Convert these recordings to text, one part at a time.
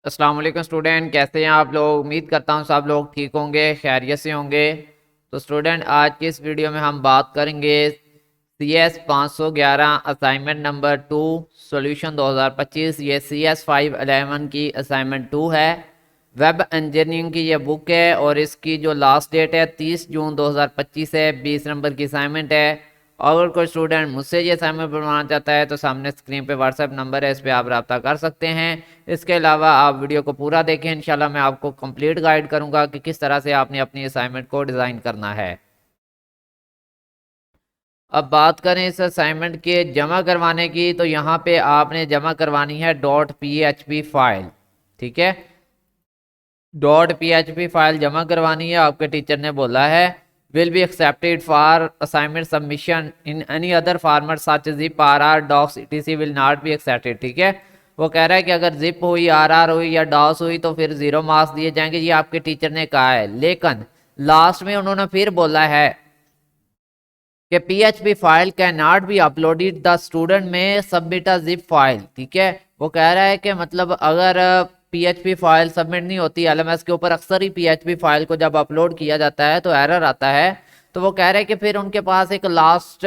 अस्सलाम वालेकुम स्टूडेंट, कैसे हैं आप लोग। उम्मीद करता हूँ सब लोग ठीक होंगे, खैरियत से होंगे। तो स्टूडेंट, आज की इस वीडियो में हम बात करेंगे CS 511 असाइनमेंट नंबर 2 सॉल्यूशन 2025। ये CS 511 की असाइनमेंट 2 है। वेब इंजीनियरिंग की ये बुक है और इसकी जो लास्ट डेट है 30 जून 2025 है। 20 नंबर की असाइनमेंट है। अगर कोई स्टूडेंट मुझसे ये असाइनमेंट बनवाना चाहता है तो सामने स्क्रीन पे व्हाट्सएप नंबर है, इस पर आप रब्ता कर सकते हैं। इसके अलावा आप वीडियो को पूरा देखें, इंशाल्लाह मैं आपको कंप्लीट गाइड करूंगा कि किस तरह से आपने अपनी असाइनमेंट को डिज़ाइन करना है। अब बात करें इस असाइनमेंट के जमा करवाने की, तो यहाँ पे आपने जमा करवानी है .php फाइल। ठीक है, .php फाइल जमा करवानी है। आपके टीचर ने बोला है will be accepted for assignment submission in any other format such zip RR docs etc will not be accepted. ठीक है, वो कह रहा है कि अगर जिप हुई, RR हुई या डॉस हुई तो फिर 0 मार्क्स दिए जाएंगे, ये आपके टीचर ने कहा है। लेकिन लास्ट में उन्होंने फिर बोला है कि PHP file can not be uploaded, the student में सबमिट अ जिप फाइल। ठीक है, वो कह रहा है कि मतलब अगर PHP फाइल सबमिट नहीं होती, LMS के ऊपर अक्सर ही PHP फाइल को जब अपलोड किया जाता है तो एरर आता है। तो वो कह रहे हैं कि फिर उनके पास एक लास्ट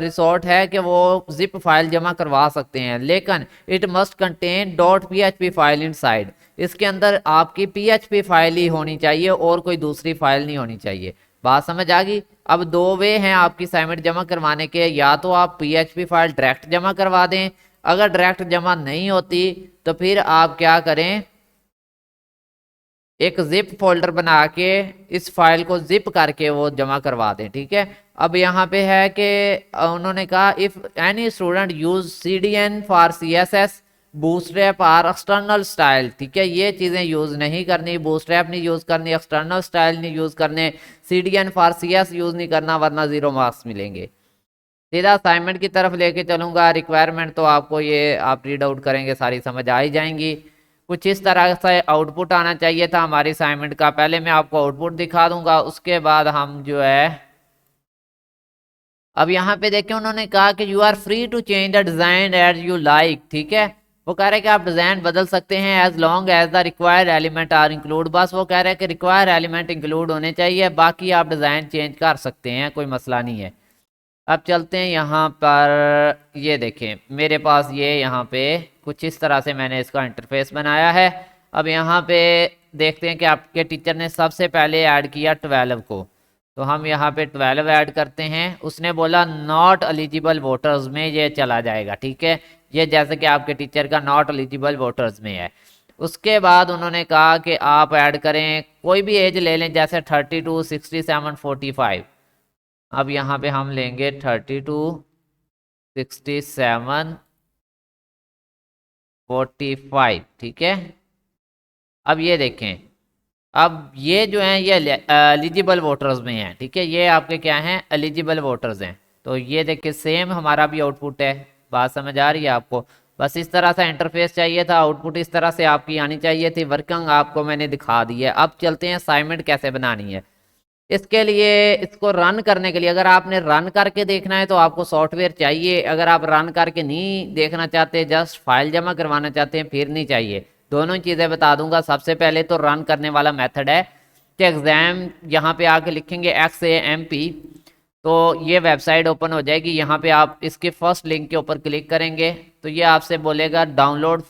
रिसोर्ट है कि वो जिप फाइल जमा करवा सकते हैं, लेकिन it must contain .php file inside. इसके अंदर आपकी PHP फाइल ही होनी चाहिए और कोई दूसरी फाइल नहीं होनी चाहिए। बात समझ आ गई। अब दो वे हैं आपकी असाइनमेंट जमा करवाने के, या तो आप PHP फाइल डायरेक्ट जमा करवा दें। अगर डायरेक्ट जमा नहीं होती तो फिर आप क्या करें, एक जिप फोल्डर बना के इस फाइल को जिप करके वो जमा करवा दें। ठीक है, अब यहाँ पे है कि उन्होंने कहा if any student use CDN for CSS bootstrap और एक्सटर्नल स्टाइल। ठीक है, ये चीज़ें यूज़ नहीं करनी, बूटस्ट्रैप नहीं यूज़ करनी, एक्सटर्नल स्टाइल नहीं यूज़ करने, CDN फॉर CS यूज़ नहीं करना, वरना 0 मार्क्स मिलेंगे। सीधा असाइनमेंट की तरफ लेके चलूंगा। रिक्वायरमेंट तो आपको ये आप रीड आउट करेंगे सारी समझ आ ही जाएंगी। कुछ इस तरह से आउटपुट आना चाहिए था हमारी असाइनमेंट का। पहले मैं आपको आउटपुट दिखा दूंगा, उसके बाद हम जो है, अब यहाँ पे देखें उन्होंने कहा कि you are free to change the design as you like. ठीक है, वो कह रहे हैं कि आप डिजाइन बदल सकते हैं as long as the required element are include. बस वो कह रहे हैं कि रिक्वायर्ड एलिमेंट इंक्लूड होने चाहिए, बाकी आप डिजाइन चेंज कर सकते हैं, कोई मसला नहीं है। अब चलते हैं यहाँ पर, ये देखें मेरे पास ये यहाँ पे कुछ इस तरह से मैंने इसका इंटरफेस बनाया है। अब यहाँ पे देखते हैं कि आपके टीचर ने सबसे पहले ऐड किया 12 को, तो हम यहाँ पे 12 ऐड करते हैं। उसने बोला नॉट एलिजिबल वोटर्स में ये चला जाएगा। ठीक है, ये जैसे कि आपके टीचर का नॉट एलिजिबल वोटर्स में है। उसके बाद उन्होंने कहा कि आप ऐड करें कोई भी एज ले लें, जैसे 32, 67, 45। अब यहाँ पे हम लेंगे 32, 67, 45। ठीक है, अब ये देखें, अब ये जो हैं ये एलिजिबल वोटर्स में हैं। ठीक है, ये आपके क्या हैं, एलिजिबल वोटर्स हैं। तो ये देखिए सेम हमारा भी आउटपुट है। बात समझ आ रही है आपको। बस इस तरह से इंटरफेस चाहिए था, आउटपुट इस तरह से आपकी आनी चाहिए थी। वर्किंग आपको मैंने दिखा दी है। अब चलते हैं असाइनमेंट कैसे बनानी है। इसके लिए, इसको रन करने के लिए, अगर आपने रन करके देखना है तो आपको सॉफ्टवेयर चाहिए। अगर आप रन करके नहीं देखना चाहते, जस्ट फाइल जमा करवाना चाहते हैं, फिर नहीं चाहिए। दोनों चीज़ें बता दूंगा। सबसे पहले तो रन करने वाला मेथड है कि एग्ज़ाम, यहाँ पे आके लिखेंगे XAMP, तो ये वेबसाइट ओपन हो जाएगी। यहाँ पे आप इसके फर्स्ट लिंक के ऊपर क्लिक करेंगे तो ये आपसे बोलेगा download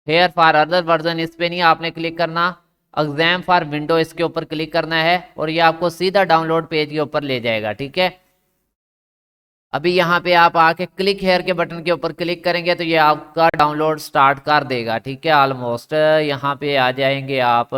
here for other version, इस पे नहीं आपने क्लिक करना। एग्जाम फॉर विंडो इसके ऊपर क्लिक करना है और ये आपको सीधा डाउनलोड पेज के ऊपर ले जाएगा। ठीक है, अभी यहाँ पे आप आके क्लिक हेयर के बटन के ऊपर क्लिक करेंगे तो ये आपका डाउनलोड स्टार्ट कर देगा। ठीक है, ऑलमोस्ट यहाँ पे आ जाएंगे आप,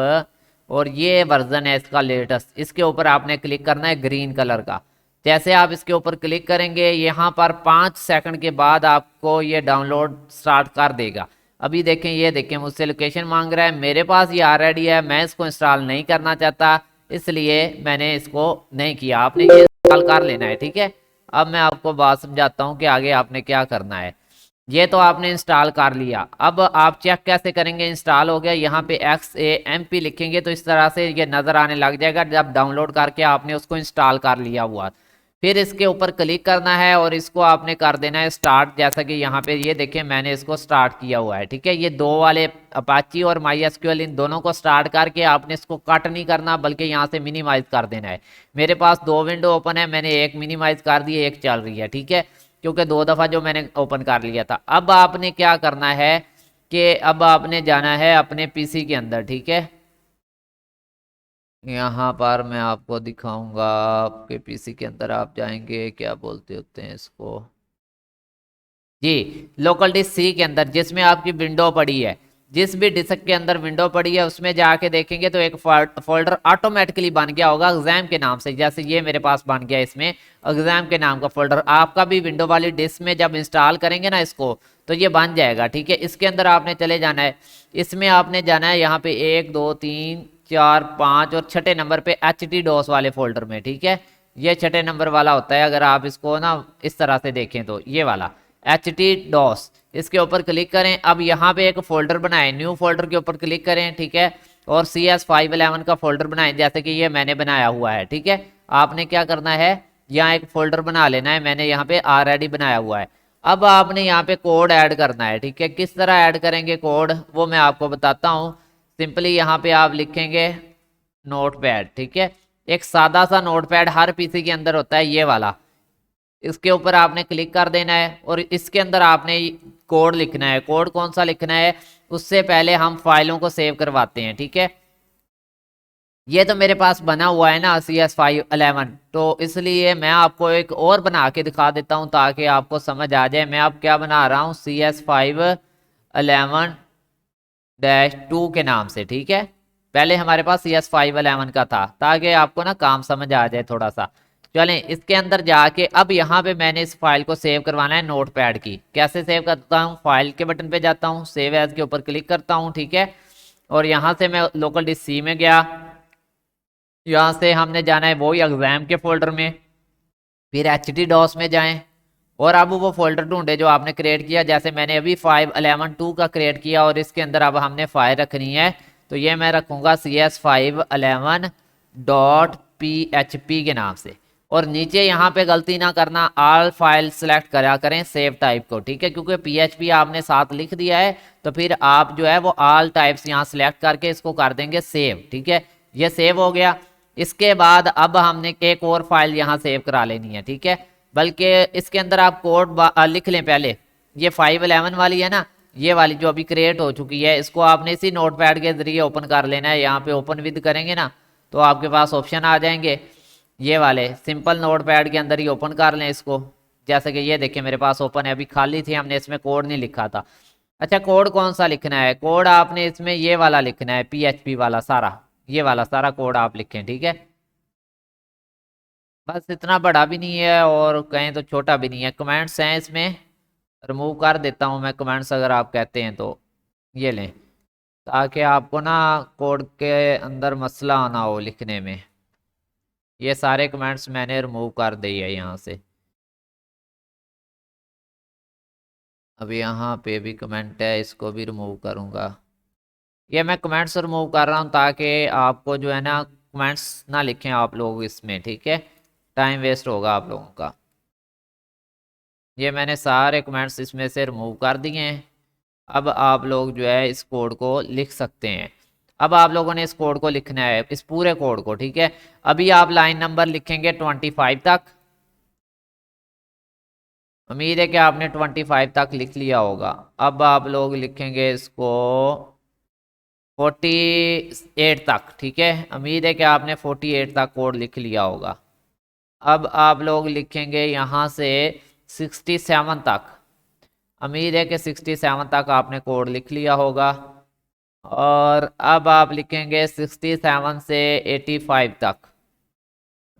और ये वर्जन है इसका लेटेस्ट। इसके ऊपर आपने क्लिक करना है ग्रीन कलर का। जैसे आप इसके ऊपर क्लिक करेंगे, यहाँ पर 5 सेकंड के बाद आपको ये डाउनलोड स्टार्ट कर देगा। अभी देखें, ये देखें मुझसे लोकेशन मांग रहा है, मेरे पास ये ऑलरेडी है, मैं इसको इंस्टॉल नहीं करना चाहता, इसलिए मैंने इसको नहीं किया। आपने ये इंस्टॉल कर लेना है। ठीक है, अब मैं आपको बात समझाता हूँ कि आगे आपने क्या करना है। ये तो आपने इंस्टॉल कर लिया, अब आप चेक कैसे करेंगे इंस्टॉल हो गया। यहाँ पे XAMP लिखेंगे तो इस तरह से ये नज़र आने लग जाएगा जब डाउनलोड करके आपने उसको इंस्टॉल कर लिया हुआ। फिर इसके ऊपर क्लिक करना है और इसको आपने कर देना है स्टार्ट। जैसा कि यहाँ पे ये देखिए मैंने इसको स्टार्ट किया हुआ है, ठीक है। ये दो वाले अपाची और माई एसक्यूएल इन दोनों को स्टार्ट करके आपने इसको कट नहीं करना, बल्कि यहाँ से मिनिमाइज कर देना है। मेरे पास दो विंडो ओपन है, मैंने एक मिनिमाइज कर दी, एक चल रही है, ठीक है, क्योंकि दो दफ़ा जो मैंने ओपन कर लिया था। अब आपने क्या करना है कि अब आपने जाना है अपने पीसी के अंदर, ठीक है। यहाँ पर मैं आपको दिखाऊंगा, आपके पीसी के अंदर आप जाएंगे, क्या बोलते होते हैं इसको, जी, लोकल डिस्क सी के अंदर जिसमें आपकी विंडो पड़ी है, जिस भी डिस्क के अंदर विंडो पड़ी है उसमें जाके देखेंगे तो एक फोल्डर ऑटोमेटिकली बन गया होगा एग्जाम के नाम से। जैसे ये मेरे पास बन गया, इसमें एग्जाम के नाम का फोल्डर। आपका भी विंडो वाली डिस्क में जब इंस्टॉल करेंगे ना इसको, तो ये बन जाएगा, ठीक है। इसके अंदर आपने चले जाना है, इसमें आपने जाना है यहाँ पे 1 2 3 4 5 और छठे नंबर पे HT-DOS वाले फोल्डर में, ठीक है। ये छठे नंबर वाला होता है, अगर आप इसको ना इस तरह से देखें तो ये वाला HT-DOS, इसके ऊपर क्लिक करें। अब यहाँ पे एक फोल्डर बनाएं, न्यू फोल्डर के ऊपर क्लिक करें, ठीक है, और CS511 का फोल्डर बनाएं, जैसे कि ये मैंने बनाया हुआ है, ठीक है। आपने क्या करना है, यहाँ एक फोल्डर बना लेना है, मैंने यहाँ पे ऑलरेडी बनाया हुआ है। अब आपने यहाँ पे कोड ऐड करना है, ठीक है। किस तरह ऐड करेंगे कोड वो मैं आपको बताता हूँ। सिंपली यहाँ पे आप लिखेंगे नोटपैड, ठीक है। एक सादा सा नोटपैड हर पीसी के अंदर होता है, ये वाला, इसके ऊपर आपने क्लिक कर देना है और इसके अंदर आपने कोड लिखना है। कोड कौन सा लिखना है, उससे पहले हम फाइलों को सेव करवाते हैं, ठीक है। ये तो मेरे पास बना हुआ है ना CS511, तो इसलिए मैं आपको एक और बना के दिखा देता हूं ताकि आपको समझ आ जाए। मैं अब क्या बना रहा हूं, CS511-2 के नाम से, ठीक है। पहले हमारे पास CS511 का था, ताकि आपको ना काम समझ आ जाए थोड़ा सा। चलें इसके अंदर जाके अब यहाँ पे मैंने इस फाइल को सेव करवाना है नोटपैड की। कैसे सेव करता हूँ, फाइल के बटन पे जाता हूँ, सेव एज के ऊपर क्लिक करता हूँ, ठीक है। और यहाँ से मैं लोकल डिस्क सी में गया, यहाँ से हमने जाना है वही एग्जाम के फोल्डर में, फिर HT-DOS में जाएं और अब वो फोल्डर ढूंढे जो आपने क्रिएट किया। जैसे मैंने अभी 511-2 का क्रिएट किया और इसके अंदर अब हमने फाइल रखनी है, तो ये मैं रखूंगा CS511.php के नाम से। और नीचे यहाँ पे गलती ना करना, ऑल फाइल सेलेक्ट करा करें सेव टाइप को, ठीक है, क्योंकि PHP आपने साथ लिख दिया है, तो फिर आप जो है वो ऑल टाइप्स यहाँ सेलेक्ट करके इसको कर देंगे सेव, ठीक है। ये सेव हो गया। इसके बाद अब हमने एक और फाइल यहाँ सेव करा लेनी है, ठीक है। बल्कि इसके अंदर आप कोड लिख लें पहले। ये 511 वाली है ना, ये वाली जो अभी क्रिएट हो चुकी है, इसको आपने इसी नोटपैड के जरिए ओपन कर लेना है। यहाँ पे ओपन विद करेंगे ना तो आपके पास ऑप्शन आ जाएंगे, ये वाले सिंपल नोटपैड के अंदर ही ओपन कर लें इसको। जैसे कि ये देखिए मेरे पास ओपन है, अभी खाली थी, हमने इसमें कोड नहीं लिखा था। अच्छा, कोड कौन सा लिखना है, कोड आपने इसमें ये वाला लिखना है, PHP वाला सारा, ये वाला सारा कोड आप लिखें, ठीक है। बस इतना बड़ा भी नहीं है और कहें तो छोटा भी नहीं है। कमेंट्स हैं इसमें, रिमूव कर देता हूं मैं कमेंट्स अगर आप कहते हैं तो। ये लें, ताकि आपको ना कोड के अंदर मसला ना हो लिखने में। ये सारे कमेंट्स मैंने रिमूव कर दिए यहाँ से। अब यहाँ पे भी कमेंट है, इसको भी रिमूव करूँगा। ये मैं कमेंट्स रिमूव कर रहा हूँ ताकि आपको जो है ना कमेंट्स ना लिखें आप लोग इसमें, ठीक है, टाइम वेस्ट होगा आप लोगों का। ये मैंने सारे कमेंट्स इसमें से रिमूव कर दिए हैं। अब आप लोग जो है इस कोड को लिख सकते हैं। अब आप लोगों ने इस कोड को लिखना है, इस पूरे कोड को, ठीक है। अभी आप लाइन नंबर लिखेंगे 25 तक। उम्मीद है कि आपने 25 तक लिख लिया होगा। अब आप लोग लिखेंगे इसको 48 तक, ठीक है। उम्मीद है कि आपने 48 तक कोड लिख लिया होगा। अब आप लोग लिखेंगे यहाँ से 67 तक। उम्मीद है कि 67 तक आपने कोड लिख लिया होगा। और अब आप लिखेंगे 67 से 85 तक।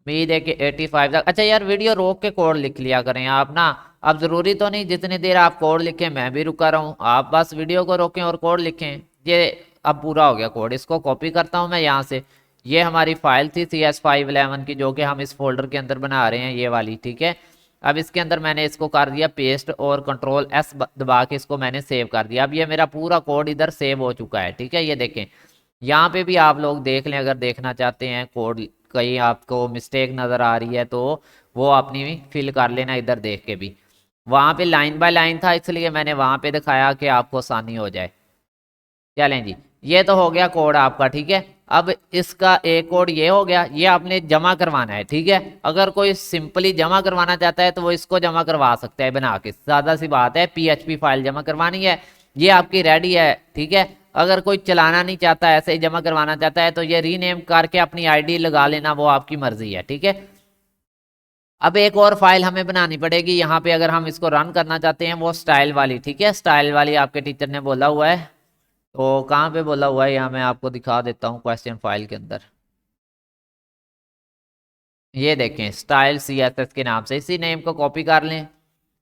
उम्मीद है कि 85 तक। अच्छा यार, वीडियो रोक के कोड लिख लिया करें आप ना। अब ज़रूरी तो नहीं जितनी देर आप कोड लिखें मैं भी रुका रहूं, आप बस वीडियो को रोकें और कोड लिखें। ये अब पूरा हो गया कोड, इसको कॉपी करता हूं मैं यहाँ से। ये हमारी फाइल थी CS511 की, जो कि हम इस फोल्डर के अंदर बना रहे हैं, ये वाली, ठीक है। अब इसके अंदर मैंने इसको कर दिया पेस्ट और Ctrl+S दबा के इसको मैंने सेव कर दिया। अब ये मेरा पूरा कोड इधर सेव हो चुका है, ठीक है। ये देखें, यहाँ पे भी आप लोग देख लें, अगर देखना चाहते हैं कोड कहीं आपको मिस्टेक नज़र आ रही है तो वो अपनी फिल कर लेना इधर देख के भी। वहाँ पे लाइन बाय लाइन था इसलिए मैंने वहाँ पे दिखाया कि आपको आसानी हो जाए। चलें जी, ये तो हो गया कोड आपका, ठीक है। अब इसका एक कोड ये हो गया, ये आपने जमा करवाना है, ठीक है। अगर कोई सिंपली जमा करवाना चाहता है तो वो इसको जमा करवा सकता है बना के, ज़्यादा सी बात है। PHP फाइल जमा करवानी है, ये आपकी रेडी है, ठीक है। अगर कोई चलाना नहीं चाहता, ऐसे ही जमा करवाना चाहता है, तो ये रीनेम करके अपनी ID लगा लेना, वो आपकी मर्जी है, ठीक है। अब एक और फाइल हमें बनानी पड़ेगी यहाँ पे, अगर हम इसको रन करना चाहते हैं, वो स्टाइल वाली, ठीक है। स्टाइल वाली आपके टीचर ने बोला हुआ है, तो कहाँ पे बोला हुआ है, यहाँ मैं आपको दिखा देता हूँ क्वेश्चन फाइल के अंदर। ये देखें, स्टाइल CSS के नाम से, इसी नेम को कॉपी कर लें।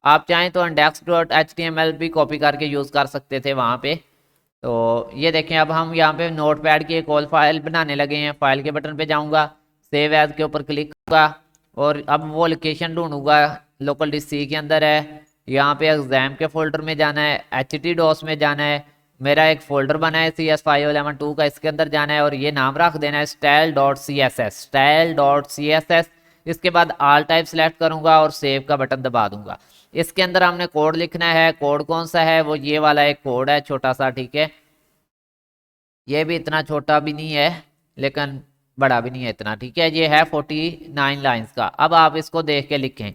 आप चाहें तो index.html भी कॉपी करके यूज़ कर सकते थे वहाँ पे। तो ये देखें, अब हम यहाँ पे नोटपैड की एक और फाइल बनाने लगे हैं। फाइल के बटन पे जाऊँगा, सेव एज के ऊपर क्लिक करूँगा और अब वो लोकेशन ढूंढूंगा, लोकल डिस्क C के अंदर है। यहाँ पे एग्जाम के फोल्डर में जाना है, HT DOS में जाना है। मेरा एक फोल्डर बना है CS5112 का, इसके अंदर जाना है और ये नाम रख देना है style.css, style.css। इसके बाद ऑल टाइप सेलेक्ट करूंगा और सेव का बटन दबा दूंगा। इसके अंदर हमने कोड लिखना है। कोड कौन सा है, वो ये वाला एक कोड है छोटा सा, ठीक है। ये भी इतना छोटा भी नहीं है लेकिन बड़ा भी नहीं है इतना, ठीक है। ये है 49 लाइंस का। अब आप इसको देख के लिखें।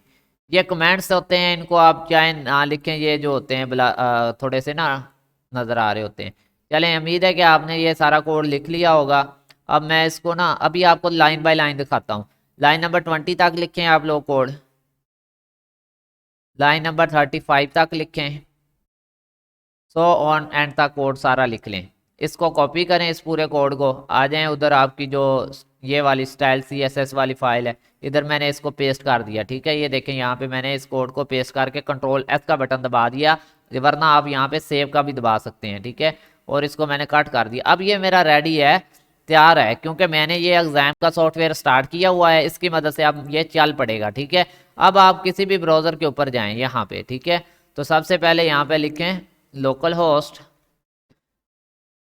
ये कमेंट्स होते हैं, इनको आप चाहे ना लिखें, ये जो होते हैं थोड़े से ना नज़र आ रहे होते हैं। चलें, उम्मीद है कि आपने ये सारा कोड लिख लिया होगा। अब मैं इसको ना अभी आपको लाइन बाय लाइन दिखाता हूँ। लाइन नंबर 20 तक लिखें आप लोग कोड, लाइन नंबर 35 तक लिखें, सो ऑन एंड तक कोड सारा लिख लें। इसको कॉपी करें, इस पूरे कोड को, आ जाएं उधर, आपकी जो ये वाली स्टाइल CSS वाली फाइल है, इधर मैंने इसको पेस्ट कर दिया, ठीक है। ये देखें, यहाँ पे मैंने इस कोड को पेस्ट करके Ctrl+S का बटन दबा दिया, वरना आप यहाँ पे सेव का भी दबा सकते हैं, ठीक है। और इसको मैंने कट कर दिया। अब ये मेरा रेडी है, तैयार है, क्योंकि मैंने ये एग्जाम का सॉफ्टवेयर स्टार्ट किया हुआ है, इसकी मदद से अब ये चल पड़ेगा, ठीक है। अब आप किसी भी ब्राउज़र के ऊपर जाएँ यहाँ पे, ठीक है। तो सबसे पहले यहाँ पे लिखें लोकल होस्ट,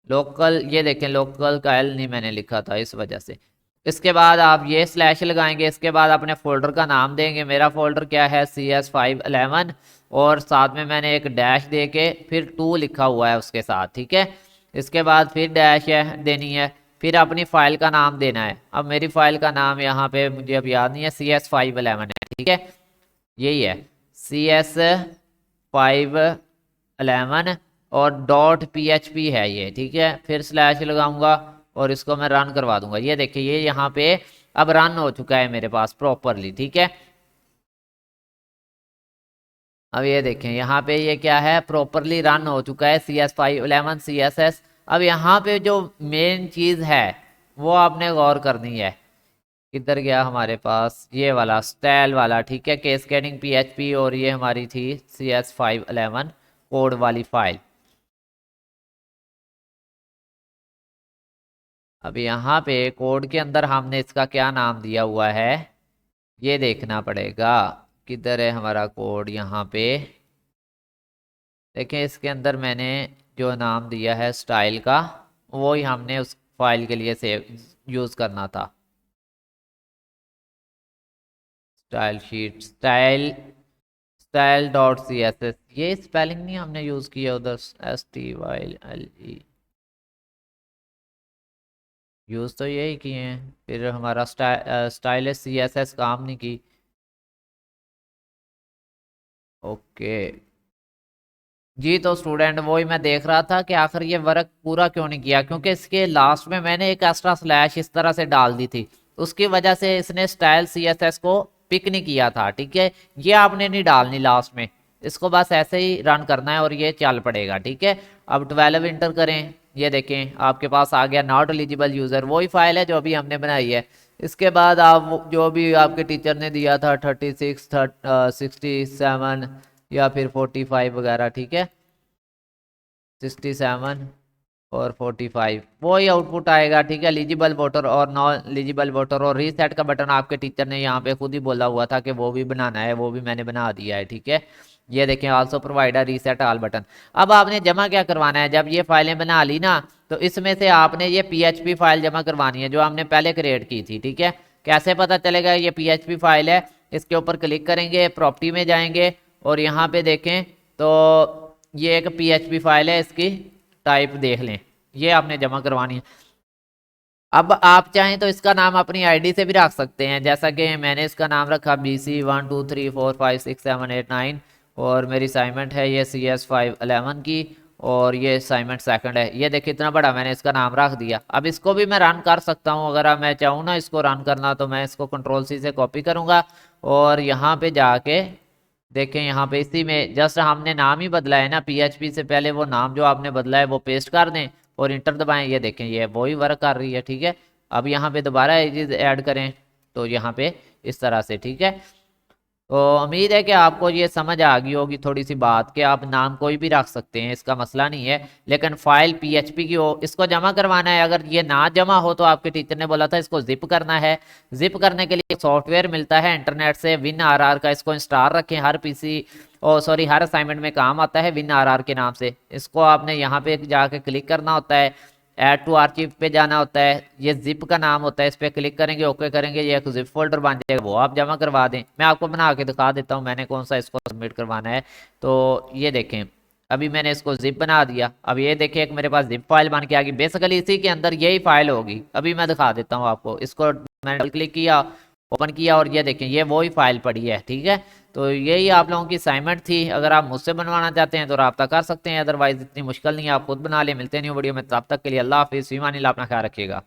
लोकल, ये देखें लोकल का L नहीं मैंने लिखा था इस वजह से। इसके बाद आप ये स्लैश लगाएंगे, इसके बाद अपने फोल्डर का नाम देंगे। मेरा फोल्डर क्या है, CS511, और साथ में मैंने एक डैश दे के फिर 2 लिखा हुआ है उसके साथ, ठीक है। इसके बाद फिर डैश है देनी है, फिर अपनी फाइल का नाम देना है। अब मेरी फाइल का नाम यहाँ पे मुझे अब याद नहीं है, CS511 है, ठीक है। यही है CS511 और .php है ये, ठीक है। फिर स्लैश लगाऊंगा और इसको मैं रन करवा दूंगा। ये देखिए, ये यहाँ पे अब रन हो चुका है मेरे पास प्रॉपरली, ठीक है। अब ये देखें, यहाँ पे ये क्या है, प्रॉपरली रन हो चुका है CS511 CSS। अब यहाँ पे जो मेन चीज़ है वो आपने गौर करनी है। किधर गया हमारे पास, ये वाला स्टाइल वाला, ठीक है, कैस्केडिंग PHP, और ये हमारी थी CS511 कोड वाली फाइल। अब यहाँ पे कोड के अंदर हमने इसका क्या नाम दिया हुआ है ये देखना पड़ेगा। किधर है हमारा कोड, यहाँ पे देखें, इसके अंदर मैंने जो नाम दिया है स्टाइल का, वो ही हमने उस फाइल के लिए सेव यूज़ करना था। स्टाइल शीट, स्टाइल.css, ये स्पेलिंग नहीं हमने यूज़ किया उधर, STYLE यूज़ तो यही किए हैं, फिर हमारा स्टाइलिश CSS काम नहीं की। ओके जी, तो स्टूडेंट वही मैं देख रहा था कि आखिर ये वर्क पूरा क्यों नहीं किया, क्योंकि इसके लास्ट में मैंने एक एक्स्ट्रा स्लैश इस तरह से डाल दी थी, उसकी वजह से इसने स्टाइल CSS को पिक नहीं किया था, ठीक है। ये आपने नहीं डालनी लास्ट में, इसको बस ऐसे ही रन करना है और ये चल पड़ेगा, ठीक है। अब 12 इंटर करें, ये देखें आपके पास आ गया नॉट एलिजिबल यूज़र, वही फाइल है जो अभी हमने बनाई है। इसके बाद आप जो भी आपके टीचर ने दिया था 36 67 या फिर 45 वगैरह, ठीक है, 67 और 45 वही आउटपुट आएगा, ठीक है। एलिजिबल वोटर और नॉन एलिजिबल वोटर, और रीसेट का बटन आपके टीचर ने यहाँ पे खुद ही बोला हुआ था कि वो भी बनाना है, वो भी मैंने बना दिया है, ठीक है। ये देखें, also provide reset all button. अब आपने जमा क्या करवाना है, जब ये फाइलें बना ली ना, तो इसमें से आपने ये PHP फाइल जमा करवानी है जो हमने पहले क्रिएट की थी, ठीक है। कैसे पता चलेगा ये PHP फाइल है, इसके ऊपर क्लिक करेंगे, प्रॉपर्टी में जाएंगे और यहाँ पे देखें तो ये एक PHP फाइल है, इसकी टाइप देख लें, ये आपने जमा करवानी है। अब आप चाहें तो इसका नाम अपनी आईडी से भी रख सकते हैं, जैसा कि मैंने इसका नाम रखा BC123456789 और मेरी असाइनमेंट है ये CS511 की और ये असाइनमेंट सेकंड है। ये देखिए इतना बड़ा मैंने इसका नाम रख दिया। अब इसको भी मैं रन कर सकता हूँ, अगर मैं चाहूँ ना इसको रन करना तो मैं इसको Ctrl+C से कॉपी करूँगा और यहाँ पे जाके देखें, यहाँ पे इसी में जस्ट हमने नाम ही बदला है ना, PHP से पहले वो नाम जो आपने बदला है वो पेस्ट कर दें और इंटर दबाएं। ये देखें ये वही वर्क कर रही है, ठीक है। अब यहाँ पे दोबारा ये चीज़ ऐड करें तो यहाँ पे इस तरह से, ठीक है। तो उम्मीद है कि आपको ये समझ आ गई होगी थोड़ी सी बात, कि आप नाम कोई भी रख सकते हैं, इसका मसला नहीं है, लेकिन फाइल PHP की हो। इसको जमा करवाना है, अगर ये ना जमा हो तो आपके टीचर ने बोला था इसको जिप करना है। जिप करने के लिए सॉफ्टवेयर मिलता है इंटरनेट से, WinRR का, इसको इंस्टॉल रखें। हर पीसी हर असाइनमेंट में काम आता है WinRR के नाम से। इसको आपने यहाँ पे जाके क्लिक करना होता है, ऐड टू आर्चिव पे जाना होता है, ये जिप का नाम होता है, इस पर क्लिक करेंगे, ओके करेंगे, ये एक जिप फोल्डर बन जाएगा, वो आप जमा करवा दें। मैं आपको बना के दिखा देता हूँ मैंने कौन सा इसको सबमिट करवाना है। तो ये देखें अभी मैंने इसको जिप बना दिया। अब ये देखें एक मेरे पास जिप फाइल बन के आ गई। बेसिकली इसी के अंदर यही फाइल होगी। अभी मैं दिखा देता हूँ आपको। इसको मैंने डबल क्लिक किया, ओपन किया और ये देखें ये वही फाइल पड़ी है, ठीक है। तो यही आप लोगों की असाइनमेंट थी। अगर आप मुझसे बनवाना चाहते हैं तो रब्ता कर सकते हैं, अदरवाइज इतनी मुश्किल नहीं है, आप खुद बना लें। मिलते नहीं वीडियो में, तब तक के लिए अल्लाह हाफिज़, फ़ी अमान अल्लाह, अपना ख्याल रखिएगा।